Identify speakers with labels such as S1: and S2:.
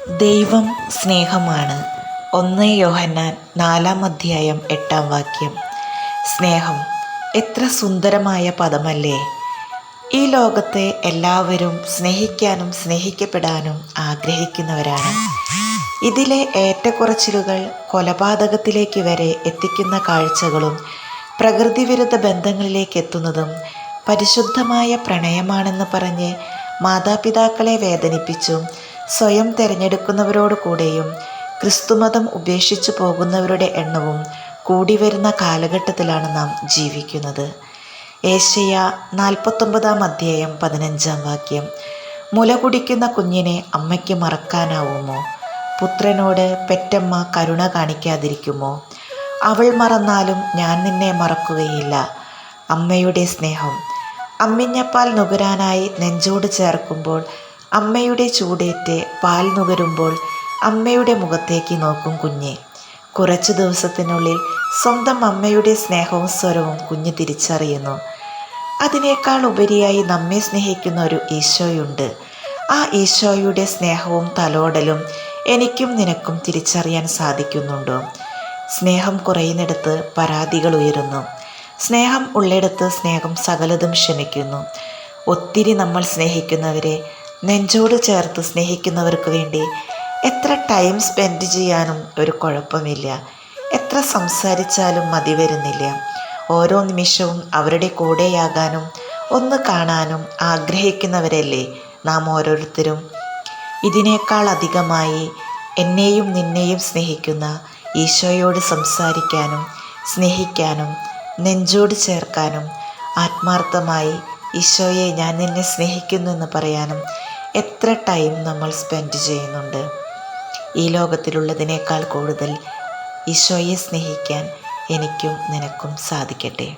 S1: ദൈവം സ്നേഹമാണ്. 1 യോഹന്നാൻ 4:8. സ്നേഹം എത്ര സുന്ദരമായ പദമല്ലേ! ഈ ലോകത്തെ എല്ലാവരും സ്നേഹിക്കാനും സ്നേഹിക്കപ്പെടാനും ആഗ്രഹിക്കുന്നവരാണ്. ഇതിലെ ഏറ്റക്കുറച്ചിലുകൾ കൊലപാതകത്തിലേക്ക് വരെ എത്തിക്കുന്ന കാഴ്ചകളും പ്രകൃതിവിരുദ്ധ ബന്ധങ്ങളിലേക്ക് എത്തുന്നതും പരിശുദ്ധമായ പ്രണയമാണെന്ന് പറഞ്ഞ് മാതാപിതാക്കളെ വേദനിപ്പിച്ചും സ്വയം തിരഞ്ഞെടുക്കുന്നവരോട് കൂടെയും ക്രിസ്തുമതം ഉപേക്ഷിച്ചു പോകുന്നവരുടെ എണ്ണവും കൂടി വരുന്ന കാലഘട്ടത്തിലാണ് നാം ജീവിക്കുന്നത്. ഏശയ്യാ 49:15. മുല കുടിക്കുന്ന കുഞ്ഞിനെ അമ്മയ്ക്ക് മറക്കാനാവുമോ? പുത്രനോട് പെറ്റമ്മ കരുണ കാണിക്കാതിരിക്കുമോ? അവൾ മറന്നാലും ഞാൻ നിന്നെ മറക്കുകയില്ല. അമ്മയുടെ സ്നേഹം അമ്മിഞ്ഞപ്പാൽ നുകരാനായി നെഞ്ചോട് ചേർക്കുമ്പോൾ, അമ്മയുടെ ചൂടേറ്റ് പാൽ നുകരുമ്പോൾ അമ്മയുടെ മുഖത്തേക്ക് നോക്കും കുഞ്ഞ്. കുറച്ചു ദിവസത്തിനുള്ളിൽ സ്വന്തം അമ്മയുടെ സ്നേഹവും സ്വരവും കുഞ്ഞ് തിരിച്ചറിയുന്നു. അതിനേക്കാൾ ഉപരിയായി നമ്മെ സ്നേഹിക്കുന്ന ഒരു ഈശോയുണ്ട്. ആ ഈശോയുടെ സ്നേഹവും തലോടലും എനിക്കും നിനക്കും തിരിച്ചറിയാൻ സാധിക്കുന്നുണ്ടോ? സ്നേഹം കുറയുന്നിടത്ത് പരാതികൾ ഉയരുന്നു. സ്നേഹം ഉള്ളിടത്ത് സ്നേഹം സകലതും ക്ഷമിക്കുന്നു. ഒത്തിരി നമ്മൾ സ്നേഹിക്കുന്നവരെ നെഞ്ചോട് ചേർത്ത് സ്നേഹിക്കുന്നവർക്ക് വേണ്ടി എത്ര ടൈം സ്പെൻഡ് ചെയ്യാനും ഒരു കുഴപ്പമില്ല. എത്ര സംസാരിച്ചാലും മതി വരുന്നില്ല. ഓരോ നിമിഷവും അവരുടെ കൂടെയാകാനും ഒന്ന് കാണാനും ആഗ്രഹിക്കുന്നവരല്ലേ നാം ഓരോരുത്തരും. ഇതിനേക്കാൾ അധികമായി എന്നെയും നിന്നെയും സ്നേഹിക്കുന്ന ഈശോയോട് സംസാരിക്കാനും സ്നേഹിക്കാനും നെഞ്ചോട് ചേർക്കാനും ആത്മാർത്ഥമായി ഈശോയെ ഞാൻ നിന്നെ സ്നേഹിക്കുന്നു എന്ന് പറയാനും എത്ര ടൈം നമ്മൾ സ്പെൻഡ് ചെയ്യുന്നുണ്ട്? ഈ ലോകത്തിലുള്ളതിനേക്കാൾ കൂടുതൽ ഈശോയെ സ്നേഹിക്കാൻ എനിക്കും നിനക്കും സാധിക്കട്ടെ.